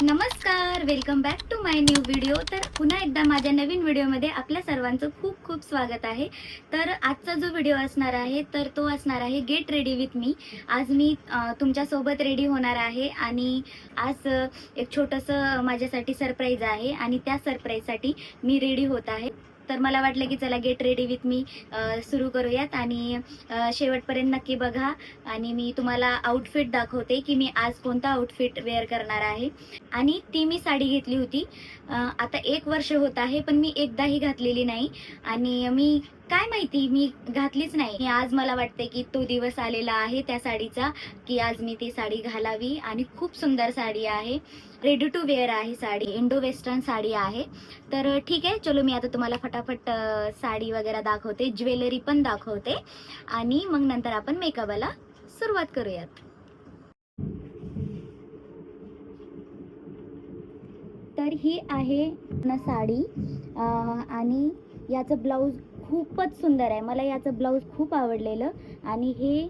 नमस्कार, welcome back to my new video. तर पुन्हा एकदा माझ्या नवीन व्हिडिओमध्ये आपल्या सर्वांचं खूप खूप स्वागत आहे. तर आजचा जो व्हिडिओ असणार आहे तर तो असणार आहे गेट रेडी विथ मी. आज मी तुमच्यासोबत रेडी होणार आहे आणि आज एक छोटंसं माझ्यासाठी सरप्राईज आहे आणि त्या सरप्राईजसाठी मी रेडी होत आहे. तर मला वाटलं की चला गेट रेडी विथ मी सुरू करूयात आणि शेवटपर्यंत नक्की बघा आणि मी तुम्हाला आउटफिट दाखवते की मी आज कोणता आउटफिट वेअर करणार आहे. आणि ती मी साडी घेतली होती आता 1 वर्ष होत आहे, पण मी एकदाही घातलेली नाही आणि मी काय माहिती मी घातलीच नाही. आज मला वाटते की तो दिवस आलेला आहे त्या साडीचा की आज मी ती साडी घालावी आणि खूप सुंदर साडी आहे. रेडी टू वेअर आहे साडी, इंडो वेस्टर्न साडी आहे. तर ठीक आहे, चलो मी आता तुम्हाला फटाफट साडी वगैरे दाखवते, ज्वेलरी पण दाखवते आणि मग नंतर आपण मेकअपला सुरुवात करूयात. तर ही आहे ना साडी आणि याचं ब्लाऊज खूपच सुंदर आहे. मला याचं ब्लाऊज खूप आवडलेलं आणि हे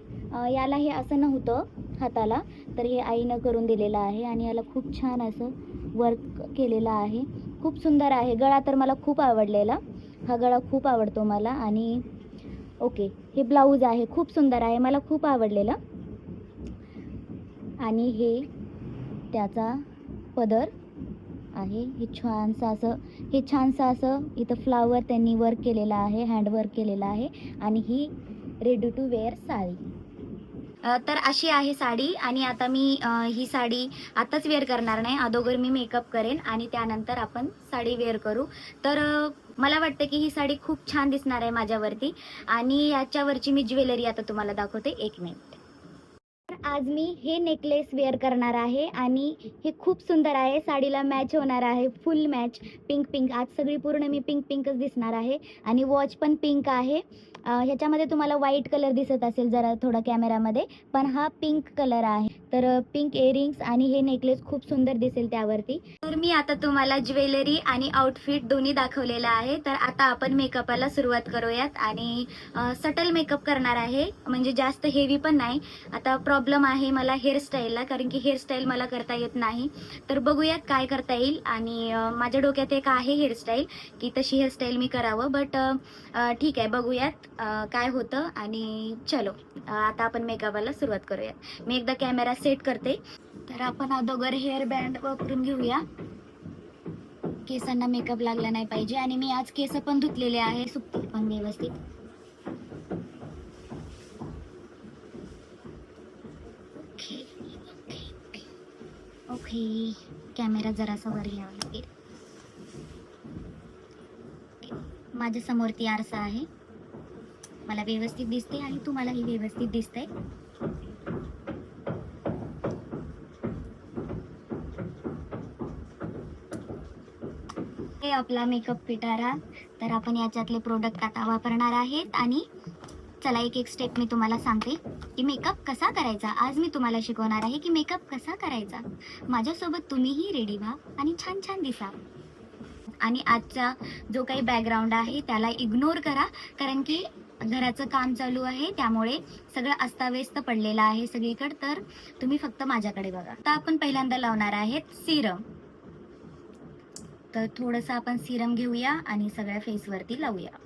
याला हे असं नव्हतं हाताला, तर हे आईनं करून दिलेलं आहे आणि याला खूप छान असं वर्क केलेलं आहे. खूप सुंदर आहे. गळा तर मला खूप आवडलेला, हा गळा खूप आवडतो मला. आणि ओके, हे ब्लाऊज आहे, खूप सुंदर आहे, मला खूप आवडलेलं. आणि हे त्याचा पदर आहे. हे छानसं असं इथं फ्लावर त्यांनी वर्क केलेलं आहे, हँडवर्क केलेलं आहे. आणि ही रेडी टू वेअर साडी. तर अशी आहे साडी आणि आता मी ही साडी आताच वेअर करणार नाही, अगोदर मी मेकअप करेन आणि त्यानंतर आपण साडी वेअर करू. तर मला वाटतं की ही साडी खूप छान दिसणार आहे माझ्यावरती आणि याच्यावरची मी ज्वेलरी आता तुम्हाला दाखवते. 1 मिनिट. आज मी हे नेकलेस वेअर करणार आहे आणि हे खूप सुंदर आहे, साडीला मॅच होणार आहे, फुल मॅच. पिंक आज सगळी पूर्ण मी पिंकच दिसणार आहे आणि वॉच पण पिंक आहे. ह्याच्यामध्ये तुम्हाला व्हाईट कलर दिसत असेल जरा थोडा कॅमेरामध्ये, पण हा पिंक कलर आहे. तर पिंक इयरिंग्स आणि हे नेकलेस खूप सुंदर दिसेल त्यावरती. तर मी आता तुम्हाला ज्वेलरी आणि आउटफिट दोन्ही दाखवलेलं आहे. तर आता आपण मेकअपला सुरुवात करूयात आणि सटल मेकअप करणार आहे, म्हणजे जास्त हेवी पण नाही. आता प्रॉब्लेम आहे मला हेअरस्टाईलला, कारण की हेअरस्टाईल मला करता येत नाही. तर बघूयात काय करता येईल. आणि माझ्या डोक्यात एक आहे हेअरस्टाईल की तशी हेअरस्टाईल मी करावं, बट ठीक आहे, बघूयात काय होतं. आणि चलो आता आपण मेकअपला सुरुवात करूयात. मी एकदा कॅमेरा सेट करते. तर आपण अगोदर हेअर बँड वापरून घेऊया, केसांना मेकअप लागला नाही पाहिजे. आणि मी आज केस पण धुतलेले आहे, सुकतील पण व्यवस्थित. ओके, कॅमेरा जरासा वर घ्यावा लागेल. माझ्या समोरती आरसा आहे, मला व्यवस्थित दिसते आणि तुम्हालाही व्यवस्थित दिसतंय. हे आपला मेकअप पिटारा. तर आपण याच्यातले प्रोडक्ट आता वापरणार आहेत आणि चला एक स्टेप मी तुम्हाला सांगते की मेकअप कसा करायचा. आज मी तुम्हाला शिकवणार आहे की मेकअप कसा करायचा. माझ्यासोबत तुम्हीही रेडी व्हा आणि छान छान दिसा. आणि आजचा जो काही बॅकग्राऊंड आहे त्याला इग्नोर करा, कारण की घराचं काम चालू आहे, त्यामुळे सगळं अस्ताव्यस्त पडलेलं आहे सगळीकडे. तर तुम्ही फक्त माझ्याकडे बघा. आता आपण पहिल्यांदा लावणार आहेत सिरम. तर थोडंसं आपण सिरम घेऊया आणि सगळ्या फेसवरती लावूया.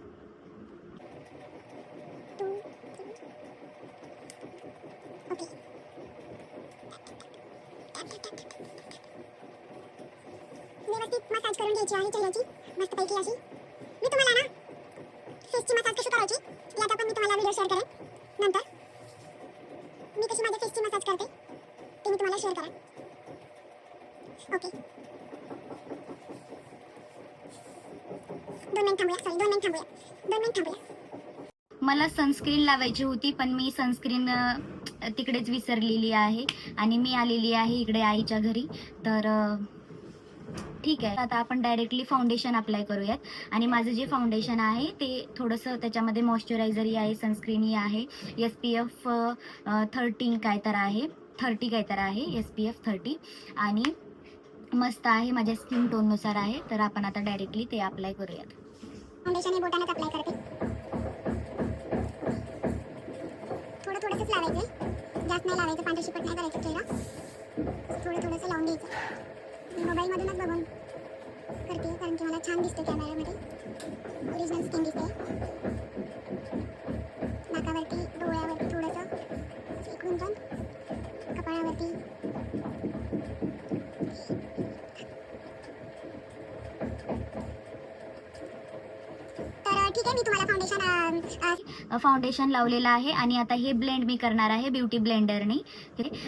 व्यवस्थित मसाज करून घ्यायची आहे चेहऱ्याची मस्तपैकी अशी. मी तुम्हाला ना फेसची मसाज कशी करायची याचा पण मी तुम्हाला व्हिडिओ शेअर करेन नंतर. मी कशी माझ्या फेसची मसाज करते ते मी तुम्हाला शेअर करेन. ओके, 2 मिनिट थांबूया. मला सनस्क्रीन लावायची होती, पण मी सनस्क्रीन तिकडेच विसरलेली आहे आणि मी आलेली आहे इकडे आईच्या घरी. तर ठीक आहे, आता आपण डायरेक्टली फाउंडेशन अप्लाय करूयात. आणि माझं जे फाउंडेशन आहे ते थोडंसं त्याच्यामध्ये मॉइश्चरायझरही आहे, सनस्क्रीनही आहे, SPF 30 काय तर आहे, SPF 30 आणि मस्त आहे, माझ्या स्किन टोननुसार आहे. तर आपण आता डायरेक्टली ते अप्लाय करूयात. फाउंडेशन हे बोटानेच अप्लाय करते. थोडंसंच लावायचं, जास्त नाही लावायचं, पांढरशिपट नाही करायचं चेहरा. थोडंसं लावून घ्यायचं. मोबाईलमधूनच बघून करते कारण की मला छान दिसते कॅमेऱ्यामध्ये. ओरिजिनल स्किन दिसते. नाकावरती, डोळ्यावरती थोडंसं इकडून पण, कपाळावरती. तर ठीक आहे, मी तुम्हाला फाउंडेशन लावलेलं आहे आणि आता हे ब्लेंड मी करणार आहे ब्युटी ब्लेंडरने.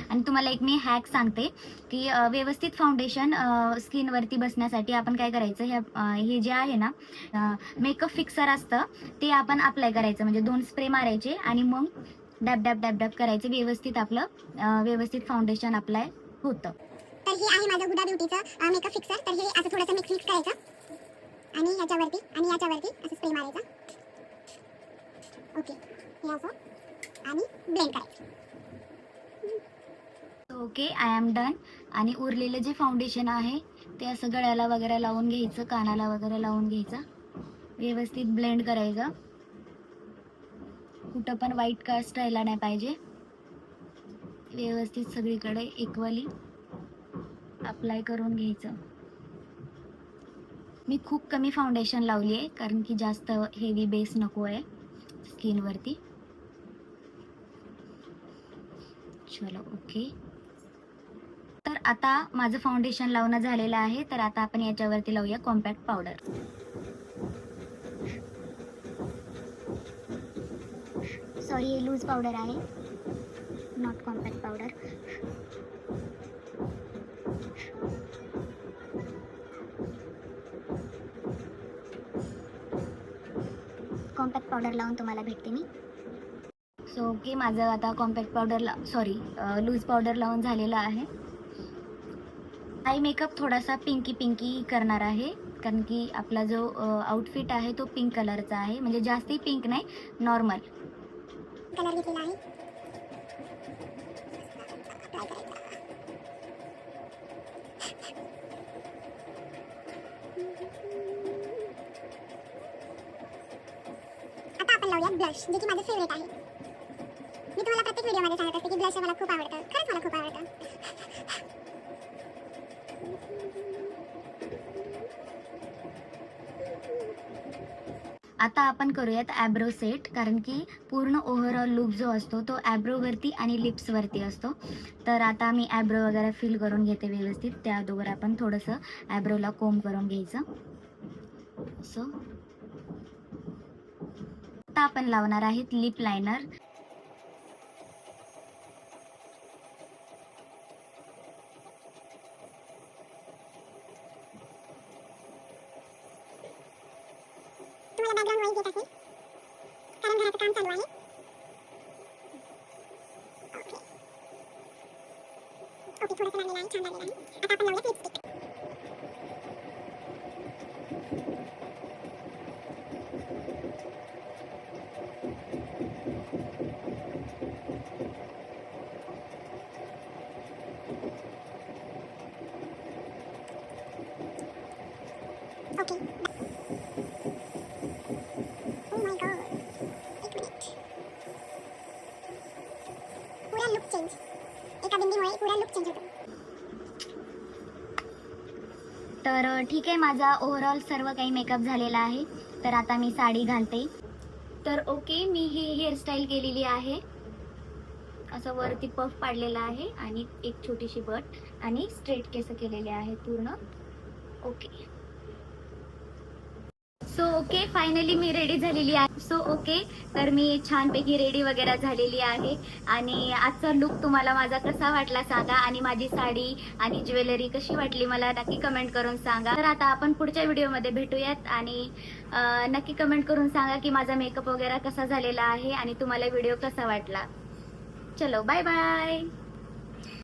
आणि तुम्हाला एक मी हॅक सांगते की व्यवस्थित फाउंडेशन स्किनवरती बसण्यासाठी आपण काय करायचं, हे जे आहे ना मेकअप फिक्सर असतं ते आपण अप्लाय करायचं. म्हणजे 2 स्प्रे मारायचे आणि मग डॅब डॅब डॅब डॅब करायचं. व्यवस्थित आपलं व्यवस्थित फाउंडेशन अप्लाय होतं. तर हे आहे माझं हुडा ब्युटीचं मेकअप फिक्सर. तर हे असं थोडंसं मिक्स करायचं आणि याच्यावरती आणि याच्यावरती असं स्प्रे मारायचं. ओके, हे असं आणि ब्लेंड करायचं. Okay, I am done. आणि उरलेलं जे फाउंडेशन आहे ते असं गळ्याला वगैरे लावून घ्यायचं, कानाला वगैरे लावून घ्यायचं. व्यवस्थित ब्लेंड करायचं. कुठं पण व्हाईट कास्ट राहिला नाही पाहिजे. व्यवस्थित सगळीकडे इक्वली अप्लाय करून घ्यायचं. मी खूप कमी फाउंडेशन लावली आहे कारण की जास्त हेवी बेस नको आहे स्किनवरती. चलो ओके. तर आता माझं फाउंडेशन लावणं झालेलं आहे. तर आता आपण याच्यावरती लावूया कॉम्पॅक्ट पावडर. सॉरी, हे लूज पावडर आहे, not compact powder. Compact powder लावून तुम्हाला भेटते मी. सो ओके, माझं आता कॉम्पॅक्ट पावडर लूज पावडर लावून झालेलं आहे. आय मेकअप थोडासा पिंकी करणार आहे कारण की आपला जो आउटफिट आहे तो पिंक कलरचा आहे. म्हणजे जास्ती पिंक नाही, नॉर्मल कलर घेतलेला आहे. अप्लाय करायचा. आता आपण लावूया ब्लश, जे की माझं फेवरेट आहे. मी तुम्हाला प्रत्येक व्हिडिओमध्ये सांगत असते की ब्लश मला खूप आवडतं. खरंच मला खूप आवडतं. आता आपण करूयात ॲब्रो सेट कारण की पूर्ण ओव्हरऑल लुक जो असतो तो ॲब्रोवरती आणि लिप्सवरती असतो. तर आता मी ॲब्रो वगैरे फिल करून घेते व्यवस्थित. त्या अगोदर आपण थोडंसं ॲब्रोला कोंब करून घ्यायचं असं. आता आपण लावणार आहेत लिप लायनर. तुम्हाला बॅकग्राऊंड व्हॉइस येत असेल कारण घराचं काम चालू आहे. ओके, थोडंसं लागलेलं आहे, छान लागलेलं आहे. आता आपण लावूया lipstick. Okay, oh my God, एक मिनिट. पूरा लुक चेंज, एका बिंदीमुळे पूरा लुक चेंज होतो. तर ठीक आहे, माझा ओव्हरऑल सर्व काही मेकअप झालेला आहे. तर आता मी साडी घालते. तर ओके, मी ही हेअरस्टाईल केलेली आहे. असं वरती पफ पाडलेला आहे आणि एक छोटीशी बट आणि स्ट्रेट केस केलेले आहेत पूर्ण. ओके, सो ओके, फायनली मी रेडी झालेली आहे. सो ओके, तर मी छानपैकी रेडी वगैरे झालेली आहे. आणि आजचा लुक तुम्हाला माझा कसा वाटला सांगा. आणि माझी साडी आणि ज्वेलरी कशी वाटली मला नक्की कमेंट करून सांगा. तर आता आपण पुढच्या व्हिडिओमध्ये भेटूयात आणि नक्की कमेंट करून सांगा की माझा मेकअप वगैरे कसा झालेला आहे आणि तुम्हाला व्हिडिओ कसा वाटला. चलो बाय बाय.